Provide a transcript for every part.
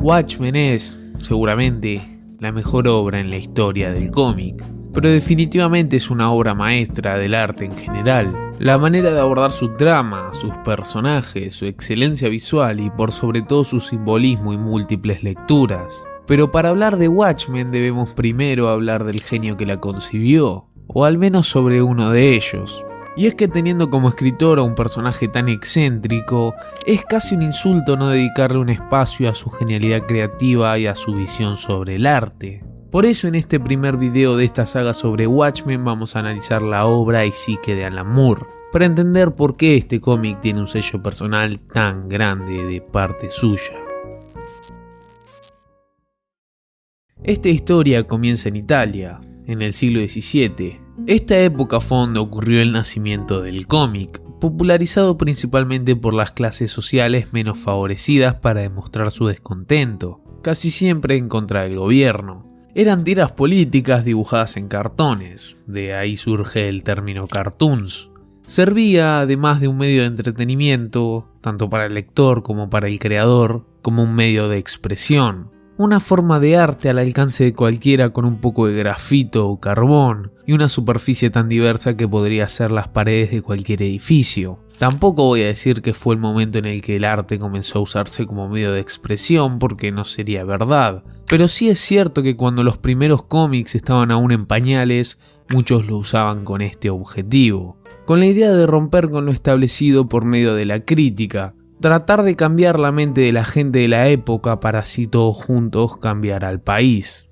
Watchmen es, seguramente, la mejor obra en la historia del cómic, pero definitivamente es una obra maestra del arte en general. La manera de abordar su trama, sus personajes, su excelencia visual y por sobre todo su simbolismo y múltiples lecturas. Pero para hablar de Watchmen debemos primero hablar del genio que la concibió, o al menos sobre uno de ellos. Y es que teniendo como escritor a un personaje tan excéntrico, es casi un insulto no dedicarle un espacio a su genialidad creativa y a su visión sobre el arte. Por eso en este primer video de esta saga sobre Watchmen vamos a analizar la obra y psique de Alan Moore, para entender por qué este cómic tiene un sello personal tan grande de parte suya. Esta historia comienza en Italia, en el siglo XVII. Esta época fue donde ocurrió el nacimiento del cómic, popularizado principalmente por las clases sociales menos favorecidas para demostrar su descontento, casi siempre en contra del gobierno. Eran tiras políticas dibujadas en cartones, de ahí surge el término cartoons. Servía, además de un medio de entretenimiento, tanto para el lector como para el creador, como un medio de expresión. Una forma de arte al alcance de cualquiera con un poco de grafito o carbón y una superficie tan diversa que podría ser las paredes de cualquier edificio. Tampoco voy a decir que fue el momento en el que el arte comenzó a usarse como medio de expresión porque no sería verdad, pero sí es cierto que cuando los primeros cómics estaban aún en pañales, muchos lo usaban con este objetivo, con la idea de romper con lo establecido por medio de la crítica. Tratar de cambiar la mente de la gente de la época para así todos juntos cambiar al país.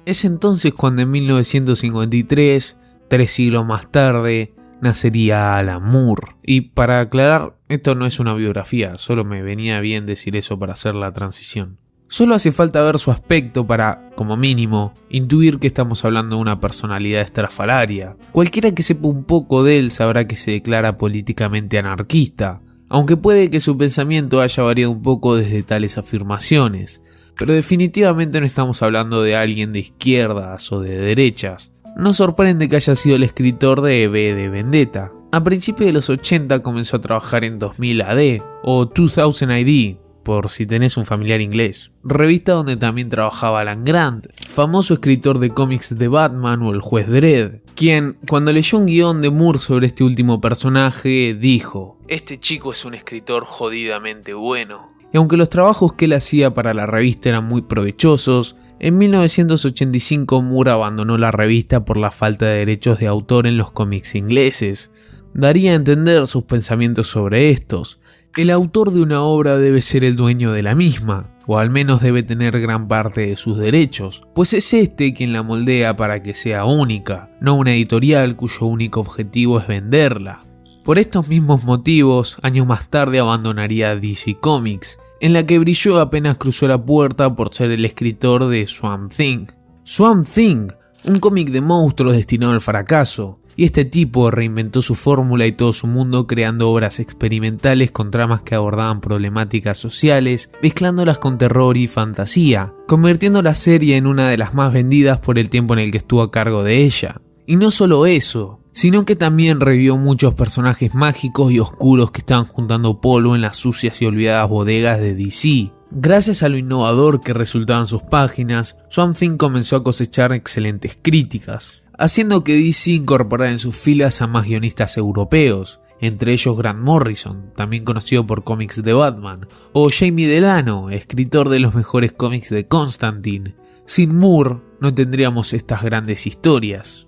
Es entonces cuando en 1953, 3 siglos más tarde, nacería Alan Moore. Y para aclarar, esto no es una biografía, solo me venía bien decir eso para hacer la transición. Solo hace falta ver su aspecto para, como mínimo, intuir que estamos hablando de una personalidad estrafalaria. Cualquiera que sepa un poco de él sabrá que se declara políticamente anarquista, aunque puede que su pensamiento haya variado un poco desde tales afirmaciones, pero definitivamente no estamos hablando de alguien de izquierdas o de derechas. No sorprende que haya sido el escritor de V de Vendetta. A principios de los 80 comenzó a trabajar en 2000 AD o 2000 AD, por si tenés un familiar inglés, revista donde también trabajaba Alan Grant, famoso escritor de cómics de Batman o el Juez Dredd, quien, cuando leyó un guión de Moore sobre este último personaje, dijo: "Este chico es un escritor jodidamente bueno". Y aunque los trabajos que él hacía para la revista eran muy provechosos, en 1985 Moore abandonó la revista por la falta de derechos de autor en los cómics ingleses. Daría a entender sus pensamientos sobre estos. El autor de una obra debe ser el dueño de la misma, o al menos debe tener gran parte de sus derechos, pues es este quien la moldea para que sea única, no una editorial cuyo único objetivo es venderla. Por estos mismos motivos, años más tarde abandonaría DC Comics, en la que brilló apenas cruzó la puerta por ser el escritor de Swamp Thing. Swamp Thing, un cómic de monstruos destinado al fracaso. Y este tipo reinventó su fórmula y todo su mundo creando obras experimentales con tramas que abordaban problemáticas sociales, mezclándolas con terror y fantasía, convirtiendo la serie en una de las más vendidas por el tiempo en el que estuvo a cargo de ella. Y no solo eso, sino que también revivió muchos personajes mágicos y oscuros que estaban juntando polvo en las sucias y olvidadas bodegas de DC. Gracias a lo innovador que resultaban sus páginas, Swamp Thing comenzó a cosechar excelentes críticas, haciendo que DC incorporara en sus filas a más guionistas europeos, entre ellos Grant Morrison, también conocido por cómics de Batman, o Jamie Delano, escritor de los mejores cómics de Constantine. Sin Moore no tendríamos estas grandes historias.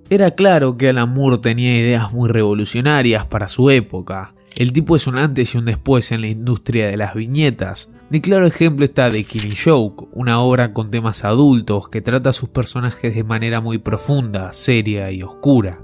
Era claro que Alan Moore tenía ideas muy revolucionarias para su época. El tipo es un antes y un después en la industria de las viñetas. De claro ejemplo está The Killing Joke, una obra con temas adultos que trata a sus personajes de manera muy profunda, seria y oscura.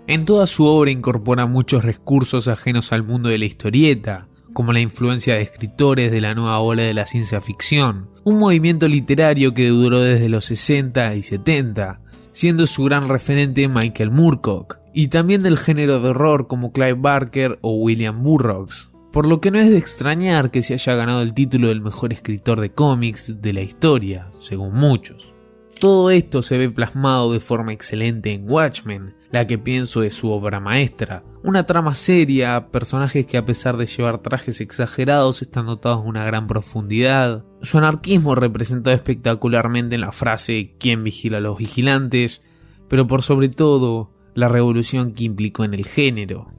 En toda su obra incorpora muchos recursos ajenos al mundo de la historieta, como la influencia de escritores de la nueva ola de la ciencia ficción, un movimiento literario que duró desde los 60 y 70, siendo su gran referente Michael Moorcock, y también del género de horror como Clive Barker o William Burroughs, por lo que no es de extrañar que se haya ganado el título del mejor escritor de cómics de la historia, según muchos. Todo esto se ve plasmado de forma excelente en Watchmen, la que pienso es su obra maestra. Una trama seria, personajes que a pesar de llevar trajes exagerados están dotados de una gran profundidad. Su anarquismo representado espectacularmente en la frase "¿Quién vigila a los vigilantes?", pero por sobre todo, la revolución que implicó en el género.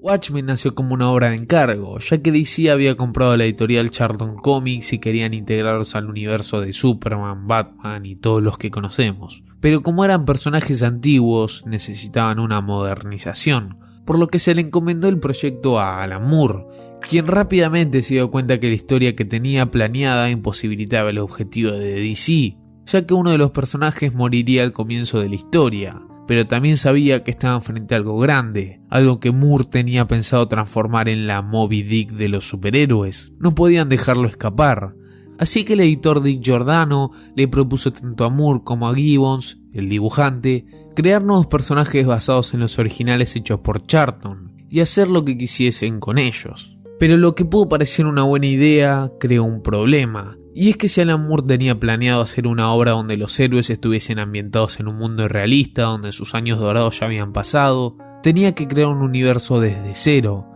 Watchmen nació como una obra de encargo, ya que DC había comprado la editorial Charlton Comics y querían integrarlos al universo de Superman, Batman y todos los que conocemos. Pero como eran personajes antiguos, necesitaban una modernización, por lo que se le encomendó el proyecto a Alan Moore, quien rápidamente se dio cuenta que la historia que tenía planeada imposibilitaba el objetivo de DC, ya que uno de los personajes moriría al comienzo de la historia. Pero también sabía que estaban frente a algo grande, algo que Moore tenía pensado transformar en la Moby Dick de los superhéroes. No podían dejarlo escapar, así que el editor Dick Giordano le propuso tanto a Moore como a Gibbons, el dibujante, crear nuevos personajes basados en los originales hechos por Charlton, y hacer lo que quisiesen con ellos. Pero lo que pudo parecer una buena idea creó un problema. Y es que si Alan Moore tenía planeado hacer una obra donde los héroes estuviesen ambientados en un mundo realista, donde sus años dorados ya habían pasado, tenía que crear un universo desde cero,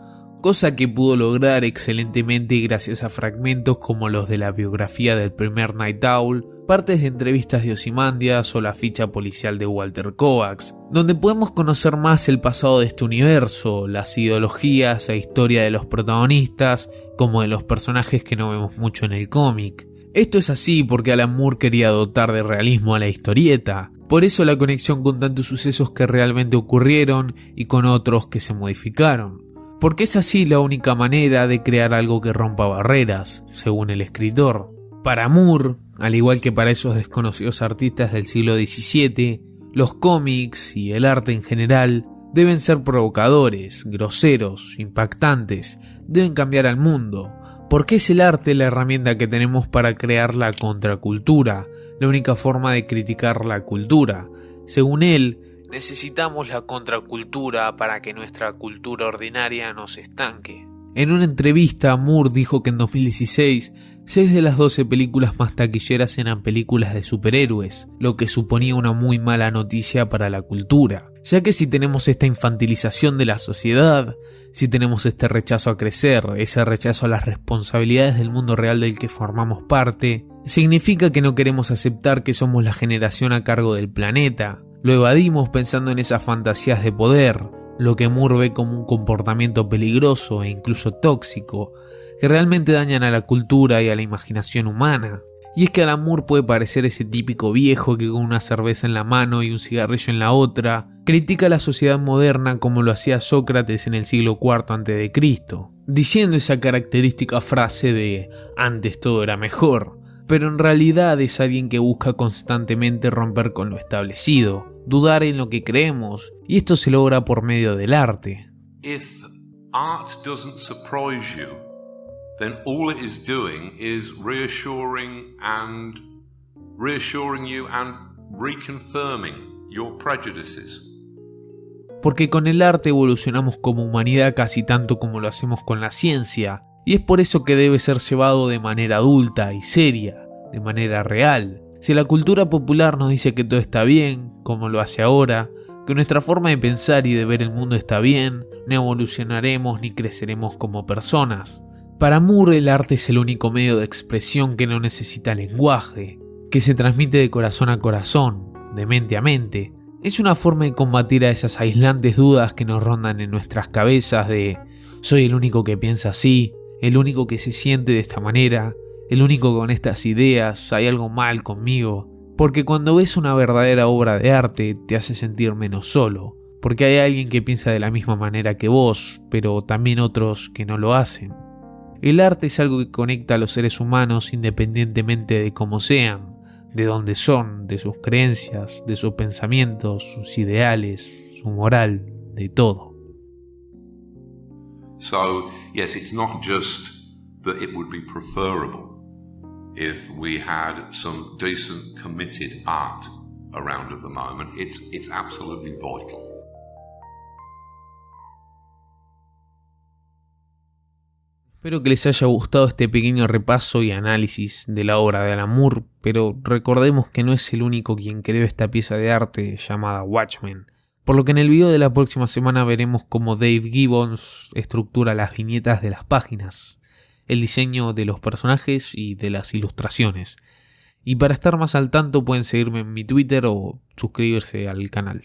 cosa que pudo lograr excelentemente gracias a fragmentos como los de la biografía del primer Night Owl, partes de entrevistas de Ozymandias o la ficha policial de Walter Kovacs, donde podemos conocer más el pasado de este universo, las ideologías e historia de los protagonistas, como de los personajes que no vemos mucho en el cómic. Esto es así porque Alan Moore quería dotar de realismo a la historieta, por eso la conexión con tantos sucesos que realmente ocurrieron y con otros que se modificaron. Porque es así la única manera de crear algo que rompa barreras, según el escritor. Para Moore, al igual que para esos desconocidos artistas del siglo XVII, los cómics y el arte en general deben ser provocadores, groseros, impactantes, deben cambiar al mundo, porque es el arte la herramienta que tenemos para crear la contracultura, la única forma de criticar la cultura. Según él, necesitamos la contracultura para que nuestra cultura ordinaria no se estanque. En una entrevista, Moore dijo que en 2016, 6 de las 12 películas más taquilleras eran películas de superhéroes, lo que suponía una muy mala noticia para la cultura, ya que si tenemos esta infantilización de la sociedad, si tenemos este rechazo a crecer, ese rechazo a las responsabilidades del mundo real del que formamos parte, significa que no queremos aceptar que somos la generación a cargo del planeta. Lo evadimos pensando en esas fantasías de poder, lo que Moore ve como un comportamiento peligroso e incluso tóxico, que realmente dañan a la cultura y a la imaginación humana. Y es que Alan Moore puede parecer ese típico viejo que con una cerveza en la mano y un cigarrillo en la otra, critica a la sociedad moderna como lo hacía Sócrates en el siglo IV a.C., diciendo esa característica frase de "antes todo era mejor", pero en realidad es alguien que busca constantemente romper con lo establecido, dudar en lo que creemos, y esto se logra por medio del arte. If art doesn't surprise you, then all it is doing is reassuring you and reconfirming your prejudices. Porque con el arte evolucionamos como humanidad casi tanto como lo hacemos con la ciencia, y es por eso que debe ser llevado de manera adulta y seria, de manera real. Si la cultura popular nos dice que todo está bien, como lo hace ahora, que nuestra forma de pensar y de ver el mundo está bien, no evolucionaremos ni creceremos como personas. Para Moore el arte es el único medio de expresión que no necesita lenguaje, que se transmite de corazón a corazón, de mente a mente. Es una forma de combatir a esas aislantes dudas que nos rondan en nuestras cabezas de "soy el único que piensa así", "el único que se siente de esta manera", "el único con estas ideas", "hay algo mal conmigo". Porque cuando ves una verdadera obra de arte te hace sentir menos solo, porque hay alguien que piensa de la misma manera que vos, pero también otros que no lo hacen. El arte es algo que conecta a los seres humanos independientemente de cómo sean, de dónde son, de sus creencias, de sus pensamientos, sus ideales, su moral, de todo. So, yes, it's not just that it would be preferable if we had some decent, committed art around at the moment. It's absolutely vital. Espero que les haya gustado este pequeño repaso y análisis de la obra de Alan Moore, pero recordemos que no es el único quien creó esta pieza de arte llamada Watchmen, por lo que en el video de la próxima semana veremos cómo Dave Gibbons estructura las viñetas de las páginas, el diseño de los personajes y de las ilustraciones. Y para estar más al tanto pueden seguirme en mi Twitter o suscribirse al canal.